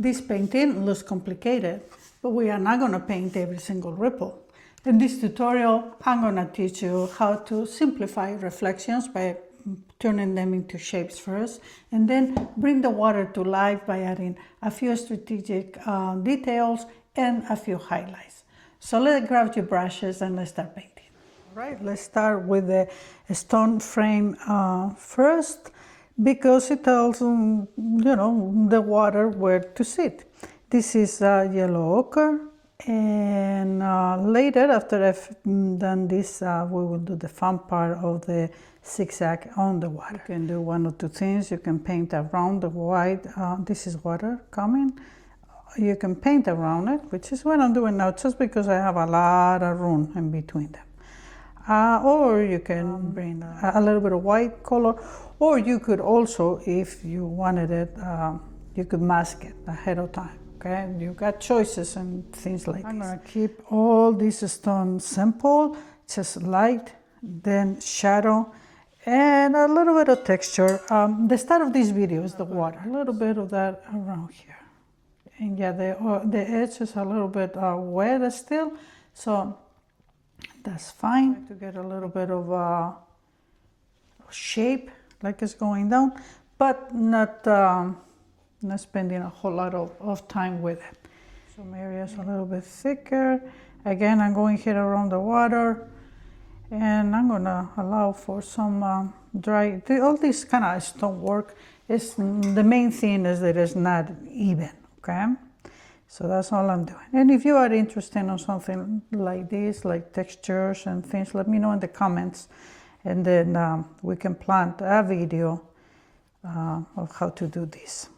This painting looks complicated, but we are not going to paint every single ripple. In this tutorial, I'm going to teach you how to simplify reflections by turning them into shapes first, and then bring the water to life by adding a few strategic details and a few highlights. So let's grab your brushes and let's start painting. All right, let's start with the stone frame first, because it tells the water where to sit. This is yellow ochre, and later, after I've done this, we will do the fun part of the zigzag on the water. You can do one or two things. You can paint around the white. This is water coming. You can paint around it, which is what I'm doing now, just because I have a lot of room in between them. Or you can bring a little bit of white color, or you could also, if you wanted it, you could mask it ahead of time. Okay, you got choices and things like I'm gonna keep all this stone simple, just light, then shadow, and a little bit of texture. The start of this video is the water, a little bit of that around here. And yeah, the edge is a little bit wet still, so that's fine. To get a little bit of shape, like it's going down, but not spending a whole lot of time with it. Some areas a little bit thicker. Again, I'm going here around the water, and I'm gonna allow for some dry. All this kind of stone work is, the main thing is that it's not even, okay? So that's all I'm doing. And if you are interested in something like this, like textures and things, let me know in the comments, and then we can plan a video of how to do this.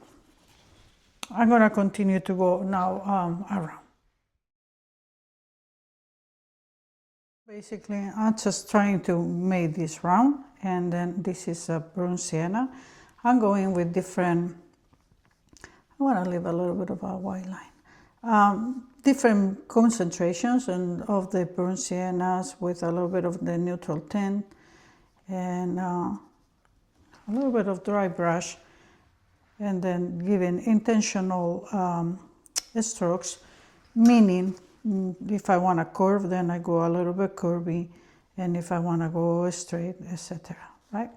I'm gonna continue to go now around. Basically, I'm just trying to make this round, and then this is a burnt sienna. I'm going with different, I wanna leave a little bit of a white line. Different concentrations of the burnt siennas with a little bit of the neutral tint, and a little bit of dry brush, and then giving intentional strokes, meaning if I want to curve, then I go a little bit curvy, and if I want to go straight, etc. Right?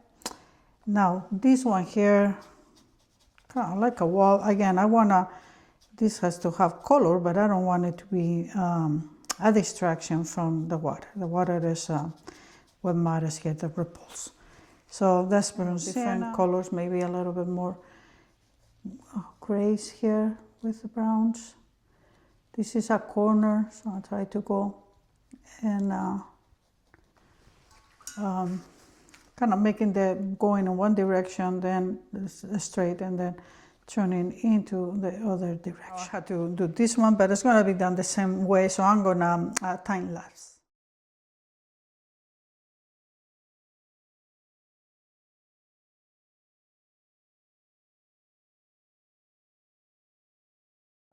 Now this one here, kind of like a wall. Again, this has to have color, but I don't want it to be a distraction from the water. The water is what matters here, the ripples. So that's burnt different colors, maybe a little bit more grays here with the browns. This is a corner, so I'll try to go and kind of making going in one direction, then straight, and then turning into the other direction. I had to do this one, but it's going to be done the same way, so I'm going to time lapse.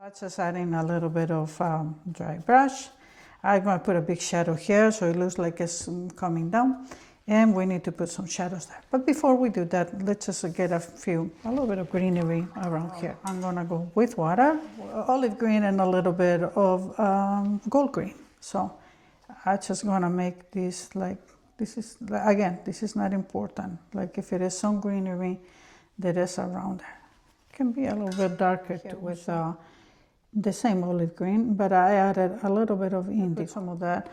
I'm just adding a little bit of dry brush. I'm going to put a big shadow here, so it looks like it's coming down. And we need to put some shadows there. But before we do that, let's just get a little bit of greenery around here. I'm going to go with water, olive green, and a little bit of gold green. So I'm just going to make this like, this is not important. Like if it is some greenery that is around there. It can be a little bit darker too, with the same olive green, but I added a little bit of indigo. Some of that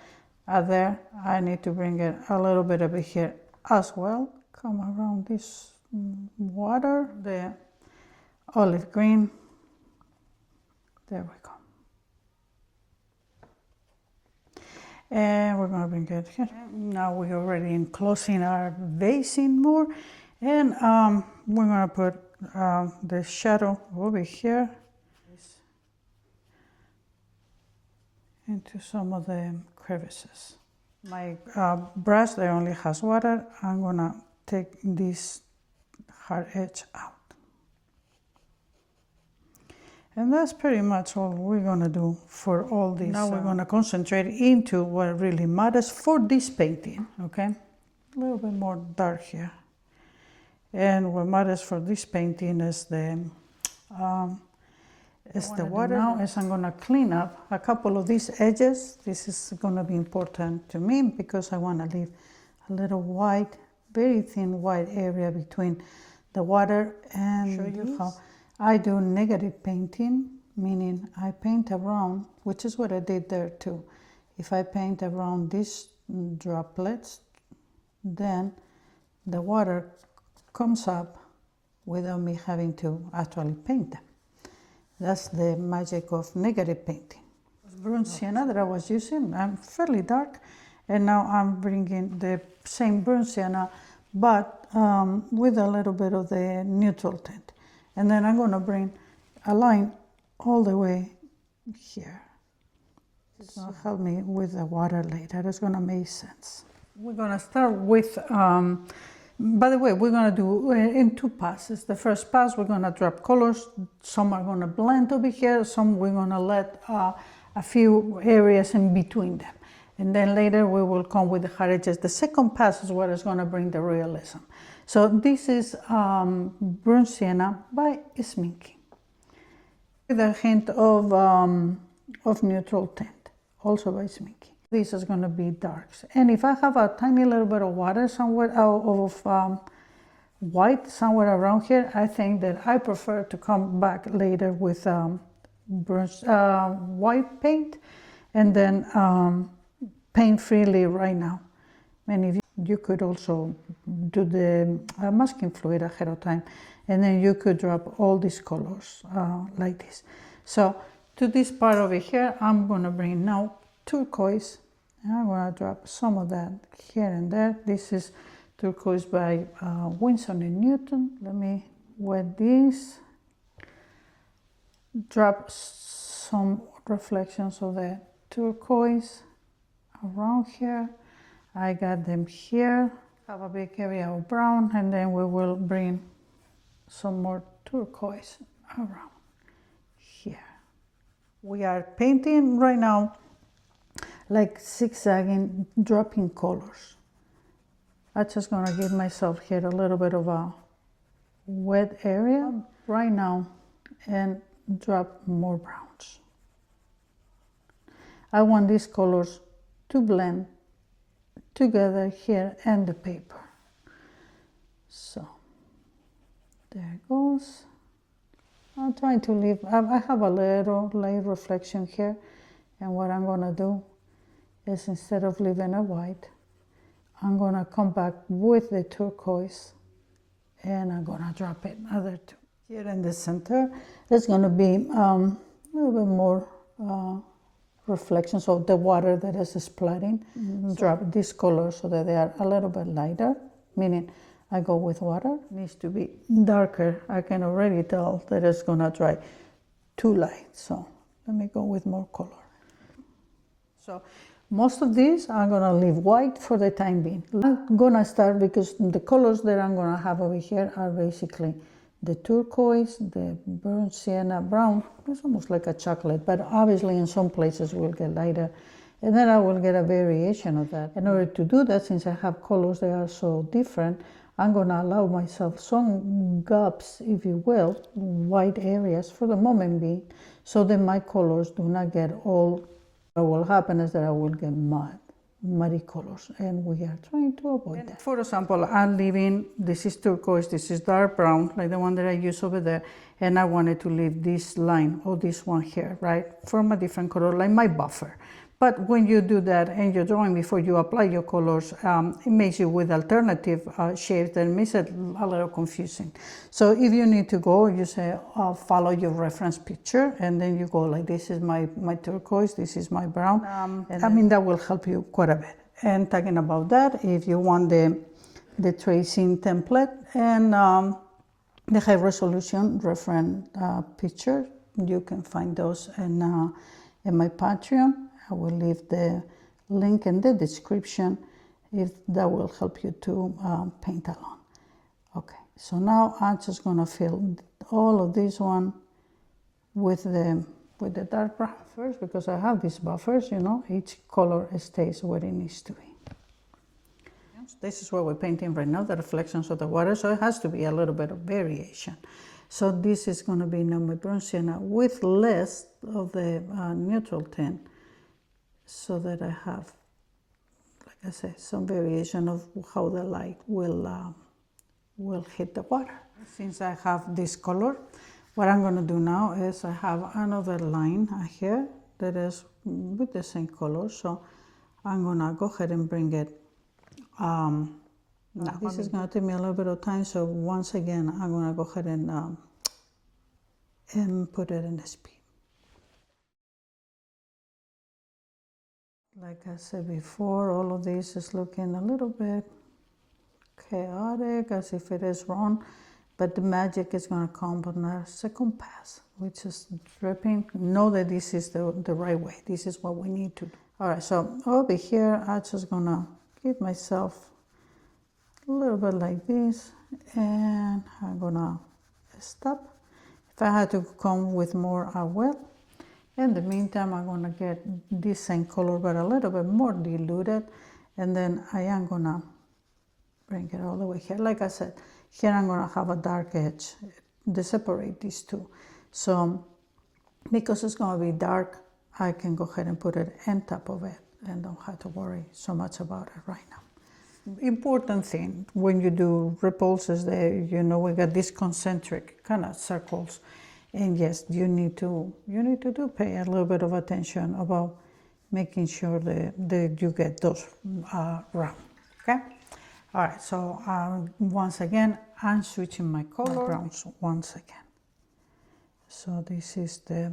there. I need to bring it a little bit over here as well. Come around this water, the olive green. There we go. And we're going to bring it here. Now we're already enclosing our basin more, and we're going to put the shadow over here into some of the crevices. My brush there only has water. I'm gonna take this hard edge out. And that's pretty much all we're gonna do for all this. Now we're gonna concentrate into what really matters for this painting, okay? A little bit more dark here. And what matters for this painting is the is the water. Now is I'm going to clean up a couple of these edges. This is going to be important to me because I want to leave a little white, very thin white area between the water and show you how I do negative painting, meaning I paint around, which is what I did there too. If I paint around these droplets, then the water comes up without me having to actually paint them. That's the magic of negative painting. Burnt sienna that I was using, I'm fairly dark, and now I'm bringing the same burnt sienna, but with a little bit of the neutral tint. And then I'm going to bring a line all the way here. It's going to help me with the water later. It's going to make sense. We're going to start with, by the way, we're going to do in two passes. The first pass, we're going to drop colors. Some are going to blend over here. Some we're going to let a few areas in between them. And then later we will come with the hard edges. The second pass is what is going to bring the realism. So this is burnt sienna by sminking, with a hint of neutral tint, also by sminking. This is going to be darks. And if I have a tiny little bit of water somewhere of white somewhere around here, I think that I prefer to come back later with white paint and then paint freely right now. And if you could also do the masking fluid ahead of time, and then you could drop all these colors like this. So to this part over here, I'm going to bring now turquoise, and I'm going to drop some of that here and there. This is turquoise by Winsor Newton. Let me wet this. Drop some reflections of the turquoise around here. I got them here. Have a big area of brown, and then we will bring some more turquoise around here. We are painting right now like zigzagging, dropping colors. I'm just gonna give myself here a little bit of a wet area right now and drop more browns. I want these colors to blend together here and the paper. So there it goes. I'm trying to leave, I have a little light reflection here, and what I'm gonna do is instead of leaving it white, I'm gonna come back with the turquoise and I'm gonna drop it other two. Here in the center, there's gonna be a little bit more reflections of the water that is splattering. Drop these colors so that they are a little bit lighter, meaning I go with water. It needs to be darker. I can already tell that it's gonna dry too light. So let me go with more color. So most of these I'm gonna leave white for the time being. I'm gonna start because the colors that I'm gonna have over here are basically the turquoise, the burnt sienna brown. It's almost like a chocolate, but obviously in some places will get lighter. And then I will get a variation of that. In order to do that, since I have colors that are so different, I'm gonna allow myself some gaps, if you will, white areas for the moment being, so that my colors do not get all. What will happen is that I will get muddy colors, and we are trying to avoid that. For example, I'm leaving, this is turquoise, this is dark brown, like the one that I use over there, and I wanted to leave this line, or this one here, right, from a different color, like my buffer. But when you do that and you're drawing before you apply your colors, it makes you with alternative shades that makes it a little confusing. So if you need to go, you say, follow your reference picture, and then you go like, this is my turquoise, this is my brown. And I mean, that will help you quite a bit. And talking about that, if you want the tracing template and the high resolution reference picture, you can find those in my Patreon. I will leave the link in the description if that will help you to paint along. Okay, so now I'm just gonna fill all of this one with the dark brown first, because I have these buffers, you know, each color stays where it needs to be. This is what we're painting right now, the reflections of the water, so it has to be a little bit of variation. So this is going to be now my burnt sienna with less of the neutral tint, so that I have, like I said, some variation of how the light will hit the water. Since I have this color, what I'm going to do now is I have another line here that is with the same color, so I'm going to go ahead and bring it. Now this is going to take me a little bit of time, so once again I'm going to go ahead and put it in the speed. Like I said before, all of this is looking a little bit chaotic, as if it is wrong, but the magic is going to come on our second pass, which is dripping. Know that this is the right way. This is what we need to do. All right, so over here, I'm just going to give myself a little bit like this, and I'm going to stop. If I had to come with more, I will. In the meantime, I'm going to get this same color, but a little bit more diluted, and then I am going to bring it all the way here. Like I said, here I'm going to have a dark edge to separate these two. So because it's going to be dark, I can go ahead and put it on top of it and don't have to worry so much about it right now. Important thing when you do ripples is that, you know, we got these concentric kind of circles. And yes, you need to pay a little bit of attention about making sure that you get those round, okay? All right, so once again, I'm switching my color browns once again. So this is the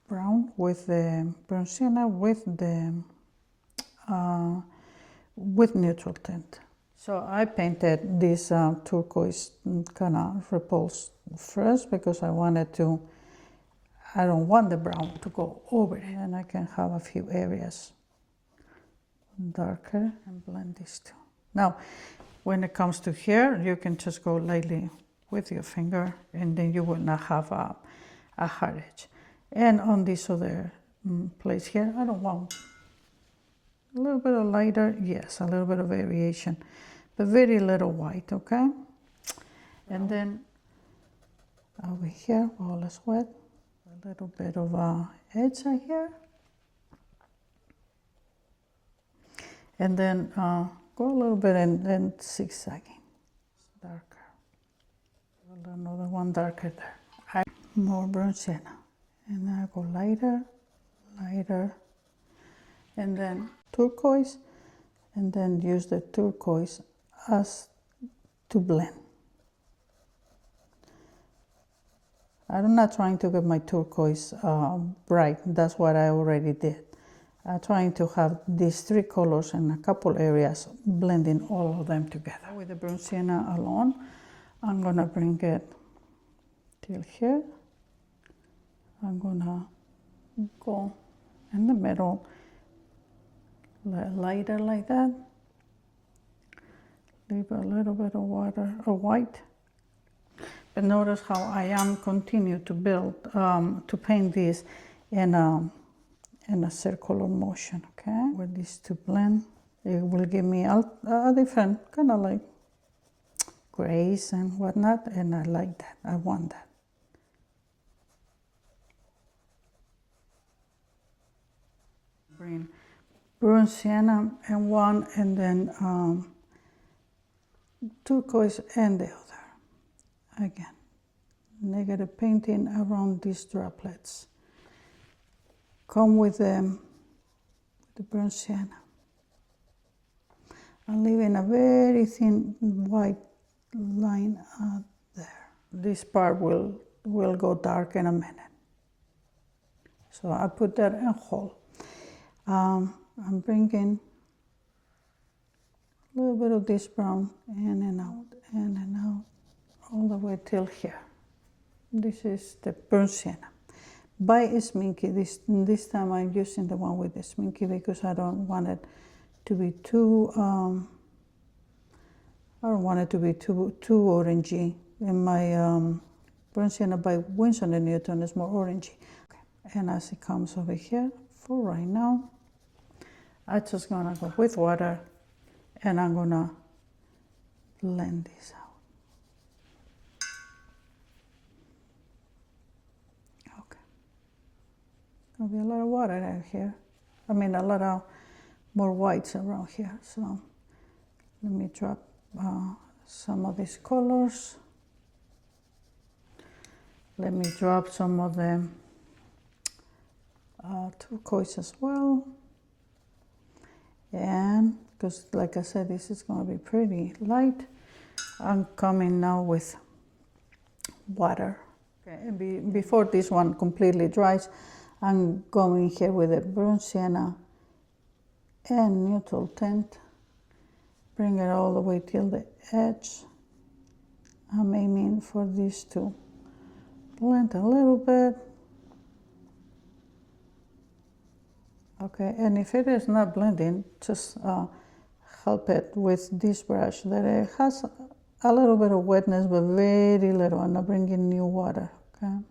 brown with the burnt sienna with the with neutral tint. So I painted this turquoise kind of ripples first because I don't want the brown to go over it, and I can have a few areas darker and blend these two. Now, when it comes to here, you can just go lightly with your finger, and then you will not have a hard edge. And on this other place here, I don't want a little bit of lighter, yes, a little bit of variation, but very little white, okay? And then over here, all is wet, a little bit of edge right here. And then go a little bit and zigzagging, darker. Another one darker there. More burnt sienna. And then I go lighter, lighter, and then turquoise, and then use the turquoise as to blend. I'm not trying to get my turquoise bright, that's what I already did. I'm trying to have these three colors in a couple areas, blending all of them together. With the burnt sienna alone, I'm gonna bring it till here. I'm gonna go in the middle, lighter like that. Leave a little bit of water or white. But notice how I am continue to build, to paint this in a circular motion, okay? With these two blend, it will give me a different kind of like grays and whatnot, and I like that, I want that. Bring burnt sienna and one, and then turquoise and the other. Again, negative painting around these droplets. Come with the burnt sienna. I'm leaving a very thin white line out there. This part will go dark in a minute. So I put that in hold. I'm bringing a little bit of this brown in and out, all the way till here. This is the burnt sienna. By Sminky, this time I'm using the one with the Sminky because I don't want it to be too, too orangey. And my burnt sienna by Winsor Newton is more orangey. Okay. And as it comes over here, for right now, I'm just gonna go with water and I'm gonna blend this out. gonna be a lot of water out here. I mean, a lot of more whites around here. So let me drop some of these colors. Let me drop some of the turquoise as well. And because, like I said, this is going to be pretty light, I'm coming now with water. Okay, and before this one completely dries, I'm going here with a burnt sienna and neutral tint. Bring it all the way till the edge. I'm aiming for these two. Blend a little bit. Okay, and if it is not blending, just help it with this brush that it has a little bit of wetness, but very little. I'm not bringing new water, okay?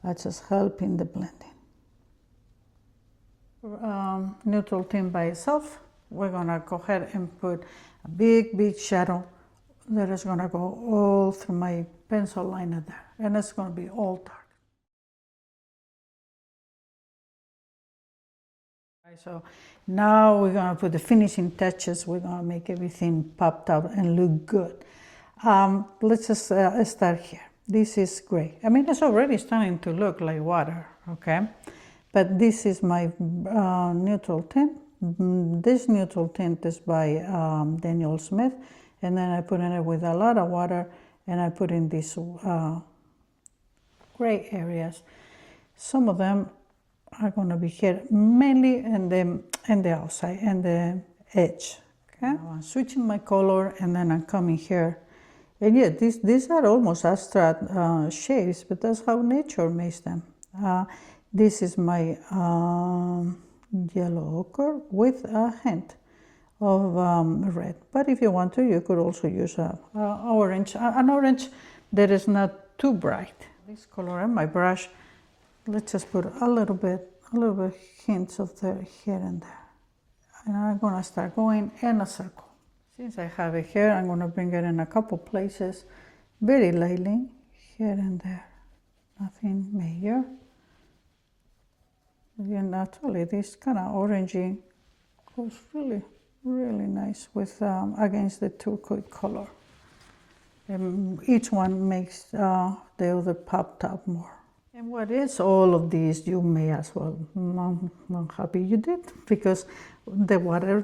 That's just helping the blending. Neutral tint by itself, we're gonna go ahead and put a big shadow that is gonna go all through my pencil liner there, and it's gonna be all dark. So now we're gonna put the finishing touches. We're gonna make everything popped out and look good. Let's just start here. This is gray. I mean, it's already starting to look like water, okay? But this is my neutral tint. This neutral tint is by Daniel Smith, and then I put in it with a lot of water, and I put in these gray areas. Some of them are going to be here mainly in the outside and the edge. Okay, now I'm switching my color, and then I'm coming here, and yeah, these are almost abstract shades, but that's how nature makes them. This is my yellow ochre with a hint of red, but if you want to, you could also use an orange that is not too bright. This color in my brush, let's just put a little bit hints of the here and there. And I'm gonna start going in a circle. Since I have it here, I'm gonna bring it in a couple places, very lightly, here and there. Nothing major. Again, naturally, this kind of orangey goes really nice with against the turquoise color. Each one makes the other pop up more. And what is all of these? You may as well. I'm happy you did, because the water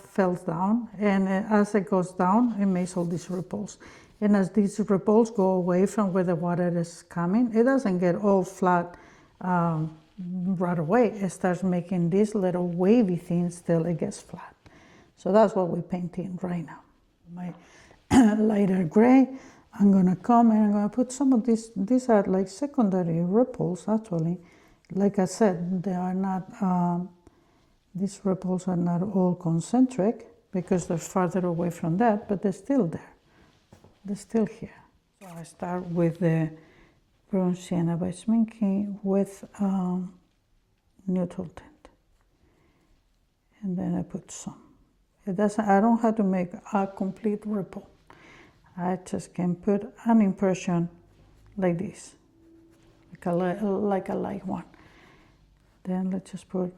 fell down, and as it goes down, it makes all these ripples. And as these ripples go away from where the water is coming, it doesn't get all flat right away. It starts making these little wavy things till it gets flat. So that's what we're painting right now. My lighter gray, I'm gonna come and I'm gonna put some of these are like secondary ripples actually. Like I said, they are not, these ripples are not all concentric because they're farther away from that, but they're still there. They're still here. So I start with the Burnt Sienna by Sminky with neutral tint. And then I put some. I don't have to make a complete ripple. I just can put an impression like this, like a light one. Then let's just put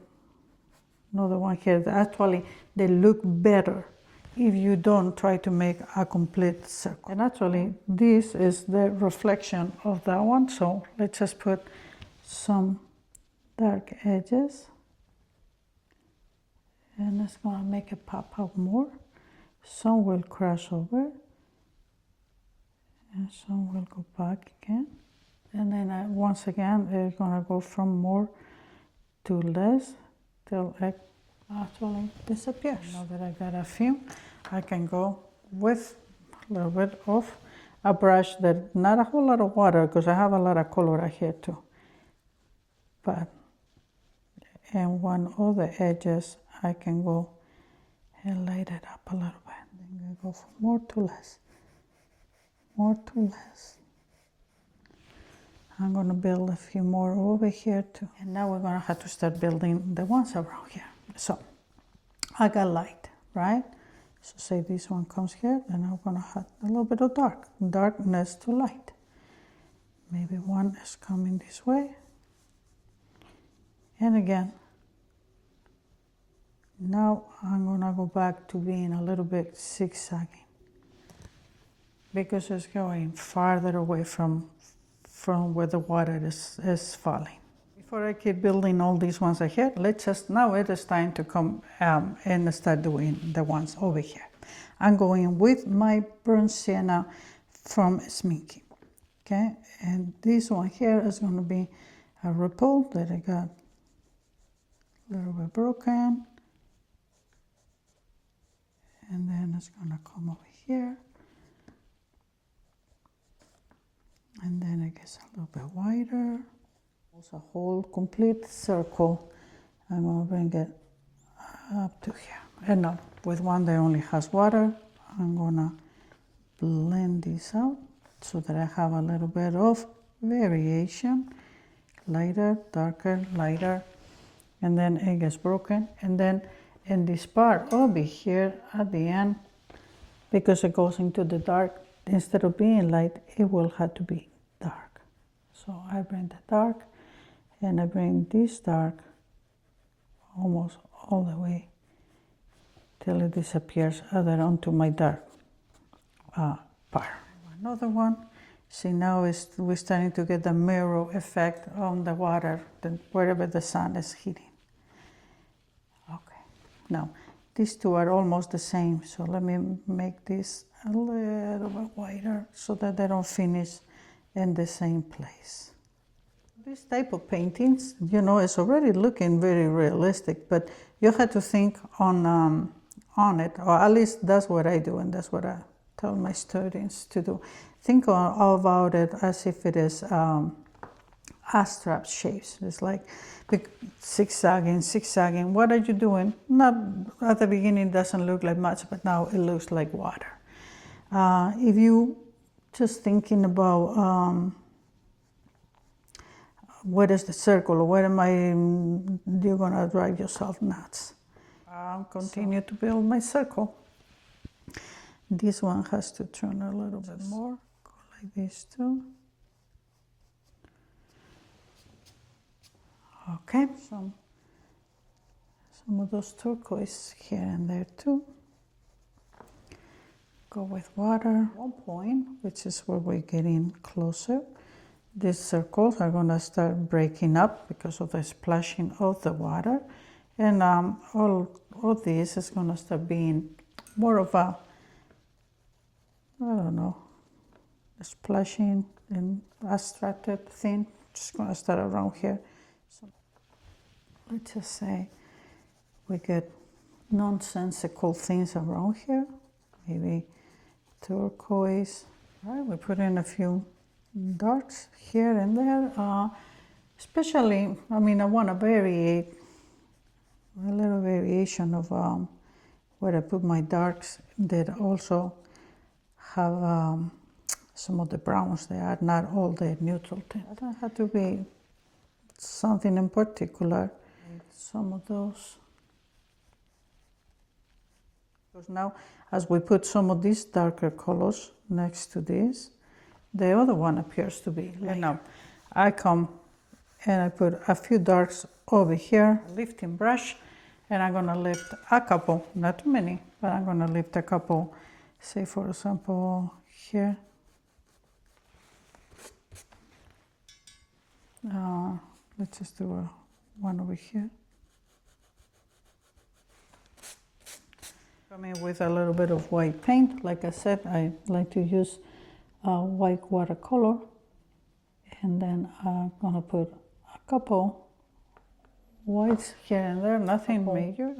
another one here. Actually, they look better if you don't try to make a complete circle. And actually, this is the reflection of that one. So let's just put some dark edges. And it's gonna make it pop up more. Some will cross over. And some will go back again. And then once again, it's gonna go from more to less till it actually disappears. Now that I got a few, I can go with a little bit of a brush that, not a whole lot of water, because I have a lot of color right here too. But, and one of the edges, I can go and light it up a little bit. Then I go from more to less. More to less. I'm gonna build a few more over here too. And now we're gonna have to start building the ones around here. So I got light, right? So say this one comes here, then I'm gonna have a little bit of darkness to light. Maybe one is coming this way. And again, now I'm gonna go back to being a little bit zigzagging because it's going farther away from where the water is falling. Before I keep building all these ones ahead, now it is time to come and start doing the ones over here. I'm going with my burnt sienna from Sminky, okay? And this one here is gonna be a ripple that I got a little bit broken. And then it's gonna come over here. And then it gets a little bit wider. It's a whole complete circle. I'm gonna bring it up to here. And now, with one that only has water, I'm gonna blend this out so that I have a little bit of variation. Lighter, darker, lighter. And then it gets broken. And then in this part over here at the end, because it goes into the dark, instead of being light, it will have to be dark. So I bring the dark and I bring this dark almost all the way till it disappears other onto my dark part. Another one. See, now we're starting to get the mirror effect on the water, wherever the sun is hitting. Okay, now these two are almost the same, so let me make this a little bit wider so that they don't finish in the same place. This type of paintings, you know, it's already looking very realistic, but you have to think on it, or at least that's what I do, and that's what I tell my students to do. Think about it as if it is abstract shapes. It's like zigzagging. What are you doing? Not at the beginning, it doesn't look like much, but now it looks like water. If you just thinking about what is the circle, or you're gonna drive yourself nuts. Continue to build my circle. This one has to turn a little bit more. Go like this too. Okay, some of those turquoise here and there too. Go with water. One point, which is where we're getting closer. These circles are gonna start breaking up because of the splashing of the water. And all of this is gonna start being more of a, I don't know, splashing and abstracted thing. Just gonna start around here. So let's just say we get nonsensical things around here. Maybe turquoise. All right, we put in a few darks here and there. Especially, I mean, I want to vary a little variation of where I put my darks that also have some of the browns. They are not all the neutral tint. It doesn't have to be something in particular. Some of those. Because now, as we put some of these darker colors next to this, the other one appears to be lighter. Now, I come and I put a few darks over here, a lifting brush, and I'm gonna lift a couple, not too many, but I'm gonna lift a couple, say for example, here. Let's just do one over here. Coming with a little bit of white paint. Like I said, I like to use white watercolor. And then I'm gonna put a couple whites here and there, nothing major.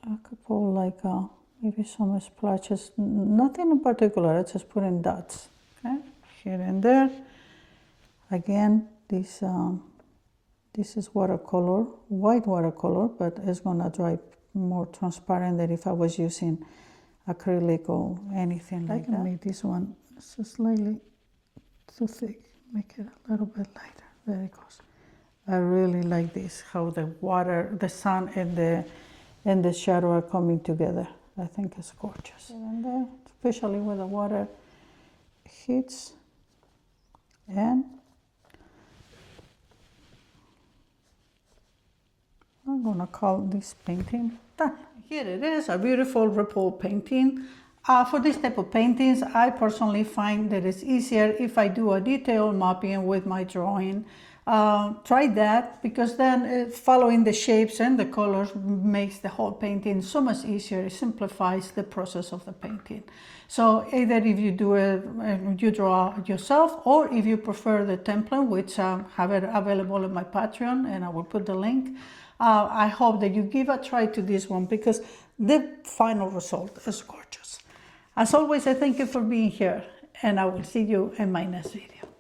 A couple like maybe some splotches, nothing in particular, I just put in dots, okay? Here and there. Again, this is watercolor, white watercolor, but it's gonna dry more transparent than if I was using acrylic or anything like that. I can make this one just slightly too thick, make it a little bit lighter. There it goes. I really like this, how the water, the sun and the shadow are coming together. I think it's gorgeous. And there, especially when the water hits, and gonna call this painting done. Here it is, a beautiful ripple painting. For this type of paintings, I personally find that it's easier if I do a detailed mapping with my drawing. Try that, because then following the shapes and the colors makes the whole painting so much easier. It simplifies the process of the painting. So either if you do it, you draw yourself, or if you prefer the template, which I have it available on my Patreon, and I will put the link. I hope that you give a try to this one, because the final result is gorgeous. As always, I thank you for being here, and I will see you in my next video.